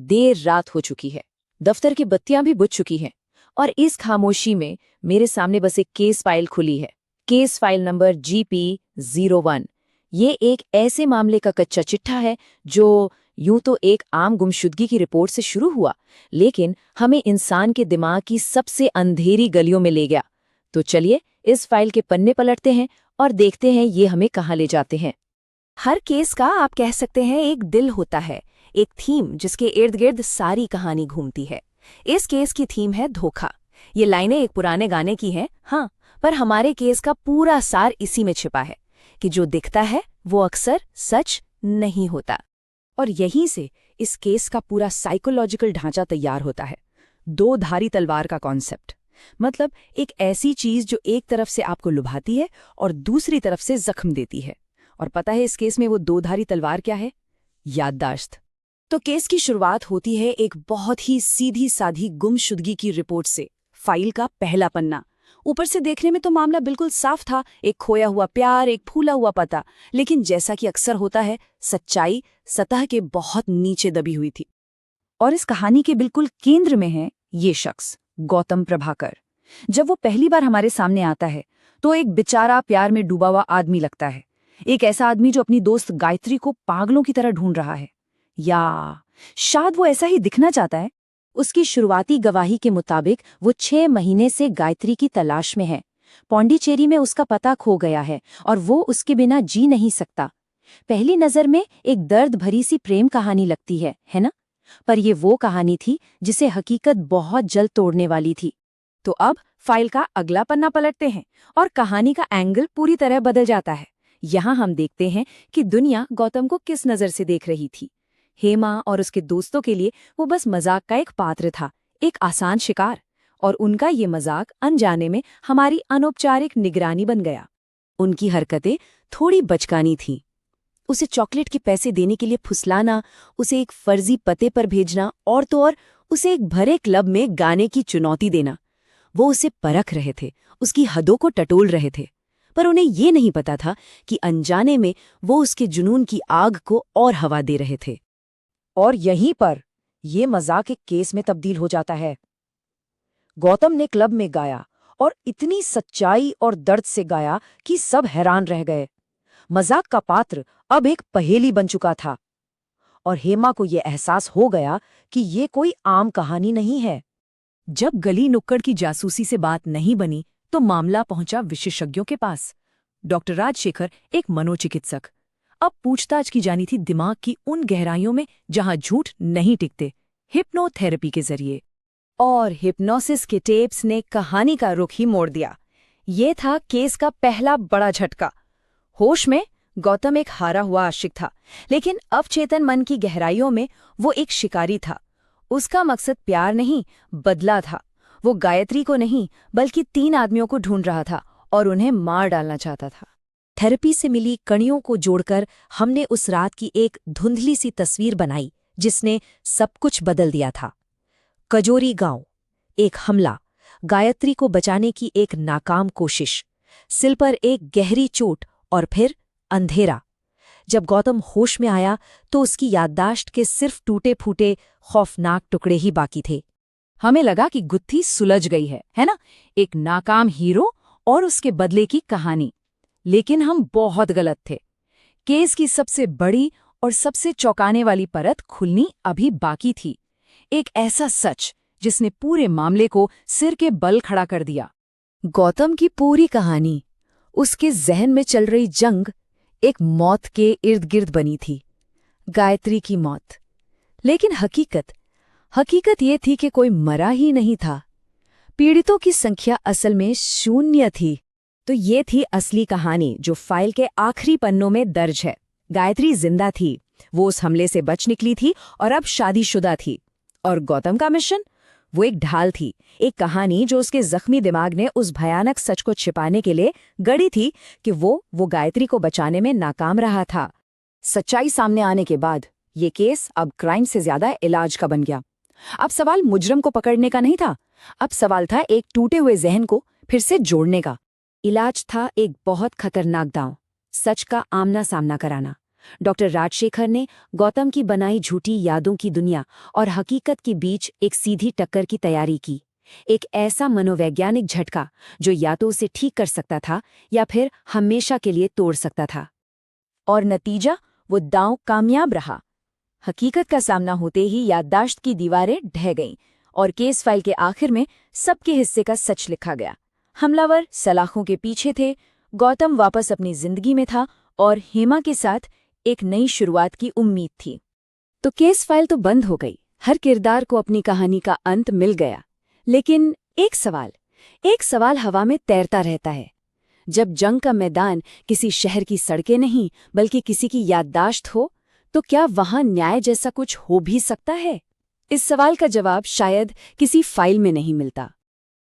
देर रात हो चुकी है, दफ्तर की बत्तियां भी बुझ चुकी हैं और इस खामोशी में मेरे सामने बस एक केस फाइल खुली है। Case file number GP01। ये एक ऐसे मामले का कच्चा चिट्ठा है जो यूं तो एक आम गुमशुदगी की रिपोर्ट से शुरू हुआ, लेकिन हमें इंसान के दिमाग की सबसे अंधेरी गलियों में ले गया। तो चलिए इस फाइल के पन्ने पलटते हैं और देखते हैं ये हमें कहाँ ले जाते हैं। हर केस का आप कह सकते हैं एक दिल होता है, एक थीम जिसके इर्द गिर्द सारी कहानी घूमती है। इस केस की थीम है धोखा। ये लाइनें एक पुराने गाने की हैं, हाँ, पर हमारे केस का पूरा सार इसी में छिपा है कि जो दिखता है वो अक्सर सच नहीं होता। और यहीं से इस केस का पूरा साइकोलॉजिकल ढांचा तैयार होता है। दो धारी तलवार का कॉन्सेप्ट, मतलब एक ऐसी चीज जो एक तरफ से आपको लुभाती है और दूसरी तरफ से जख्म देती है। और पता है इस केस में वो दो धारी तलवार क्या है? याददाश्त। तो केस की शुरुआत होती है एक बहुत ही सीधी साधी गुमशुदगी की रिपोर्ट से। फाइल का पहला पन्ना। ऊपर से देखने में तो मामला बिल्कुल साफ था, एक खोया हुआ प्यार, एक फूला हुआ पता। लेकिन जैसा कि अक्सर होता है, सच्चाई सतह के बहुत नीचे दबी हुई थी। और इस कहानी के बिल्कुल केंद्र में है ये शख्स, गौतम प्रभाकर। जब वो पहली बार हमारे सामने आता है तो एक बेचारा प्यार में डूबा हुआ आदमी लगता है। एक ऐसा आदमी जो अपनी दोस्त गायत्री को पागलों की तरह ढूंढ रहा है, या शायद वो ऐसा ही दिखना चाहता है। उसकी शुरुआती गवाही के मुताबिक वो 6 महीने से गायत्री की तलाश में है। पौंडीचेरी में उसका पता खो गया है और वो उसके बिना जी नहीं सकता। पहली नजर में एक दर्द भरी सी प्रेम कहानी लगती है ना? पर ये वो कहानी थी जिसे हकीकत बहुत जल्द तोड़ने वाली थी। तो अब फाइल का अगला पन्ना पलटते हैं और कहानी का एंगल पूरी तरह बदल जाता है। यहाँ हम देखते हैं कि दुनिया गौतम को किस नजर से देख रही थी। हेमा और उसके दोस्तों के लिए वो बस मजाक का एक पात्र था, एक आसान शिकार। और उनका ये मजाक अनजाने में हमारी अनौपचारिक निगरानी बन गया। उनकी हरकतें थोड़ी बचकानी थीं। उसे चॉकलेट के पैसे देने के लिए फुसलाना, उसे एक फर्जी पते पर भेजना और तो और उसे एक भरे क्लब में गाने की चुनौती देना। वो उसे परख रहे थे, उसकी हदों को टटोल रहे थे। पर उन्हें ये नहीं पता था कि अनजाने में वो उसके जुनून की आग को और हवा दे रहे थे। और यहीं पर ये मजाक एक केस में तब्दील हो जाता है। गौतम ने क्लब में गाया और इतनी सच्चाई और दर्द से गाया कि सब हैरान रह गए। मजाक का पात्र अब एक पहेली बन चुका था और हेमा को यह एहसास हो गया कि ये कोई आम कहानी नहीं है। जब गली नुक्कड़ की जासूसी से बात नहीं बनी तो मामला पहुंचा विशेषज्ञों के पास। डॉक्टर राजशेखर एक मनोचिकित्सक। अब पूछताछ की जानी थी दिमाग की उन गहराइयों में जहां झूठ नहीं टिकते, हिप्नोथेरेपी के जरिए। और हिप्नोसिस के टेप्स ने कहानी का रुख ही मोड़ दिया। ये था केस का पहला बड़ा झटका। होश में गौतम एक हारा हुआ आशिक था, लेकिन अवचेतन मन की गहराइयों में वो एक शिकारी था। उसका मकसद प्यार नहीं, बदला था। वो गायत्री को नहीं बल्कि 3 आदमियों को ढूंढ रहा था और उन्हें मार डालना चाहता था। थेरेपी से मिली कणियों को जोड़कर हमने उस रात की एक धुंधली सी तस्वीर बनाई जिसने सब कुछ बदल दिया था। कजोरी गांव, एक हमला, गायत्री को बचाने की एक नाकाम कोशिश, सिल पर एक गहरी चोट और फिर अंधेरा। जब गौतम होश में आया तो उसकी याददाश्त के सिर्फ टूटे फूटे खौफनाक टुकड़े ही बाकी थे। हमें लगा कि गुत्थी सुलझ गई है ना? एक नाकाम हीरो और उसके बदले की कहानी। लेकिन हम बहुत गलत थे। केस की सबसे बड़ी और सबसे चौंकाने वाली परत खुलनी अभी बाकी थी। एक ऐसा सच जिसने पूरे मामले को सिर के बल खड़ा कर दिया। गौतम की पूरी कहानी, उसके जहन में चल रही जंग, एक मौत के इर्द गिर्द बनी थी, गायत्री की मौत। लेकिन हकीकत ये थी कि कोई मरा ही नहीं था। पीड़ितों की संख्या असल में 0 थी। तो ये थी असली कहानी जो फाइल के आखिरी पन्नों में दर्ज है। गायत्री जिंदा थी, वो उस हमले से बच निकली थी और अब शादीशुदा थी। और गौतम का मिशन, वो एक ढाल थी, एक कहानी जो उसके जख्मी दिमाग ने उस भयानक सच को छिपाने के लिए गढ़ी थी कि वो गायत्री को बचाने में नाकाम रहा था। सच्चाई सामने आने के बाद ये केस अब क्राइम से ज्यादा इलाज का बन गया। अब सवाल मुजरम को पकड़ने का नहीं था, अब सवाल था एक टूटे हुए जहन को फिर से जोड़ने का। इलाज था एक बहुत खतरनाक दांव, सच का आमना सामना कराना। डॉक्टर राजशेखर ने गौतम की बनाई झूठी यादों की दुनिया और हकीकत के बीच एक सीधी टक्कर की तैयारी की। एक ऐसा मनोवैज्ञानिक झटका जो या तो उसे ठीक कर सकता था या फिर हमेशा के लिए तोड़ सकता था। और नतीजा, वो दांव कामयाब रहा। हकीकत का सामना होते ही याददाश्त की दीवारें ढह गईं और केस फाइल के आखिर में सबके हिस्से का सच लिखा गया। हमलावर सलाखों के पीछे थे, गौतम वापस अपनी जिंदगी में था और हेमा के साथ एक नई शुरुआत की उम्मीद थी। तो केस फाइल तो बंद हो गई, हर किरदार को अपनी कहानी का अंत मिल गया। लेकिन एक सवाल हवा में तैरता रहता है। जब जंग का मैदान किसी शहर की सड़कें नहीं बल्कि किसी की याददाश्त हो, तो क्या वहां न्याय जैसा कुछ हो भी सकता है? इस सवाल का जवाब शायद किसी फाइल में नहीं मिलता,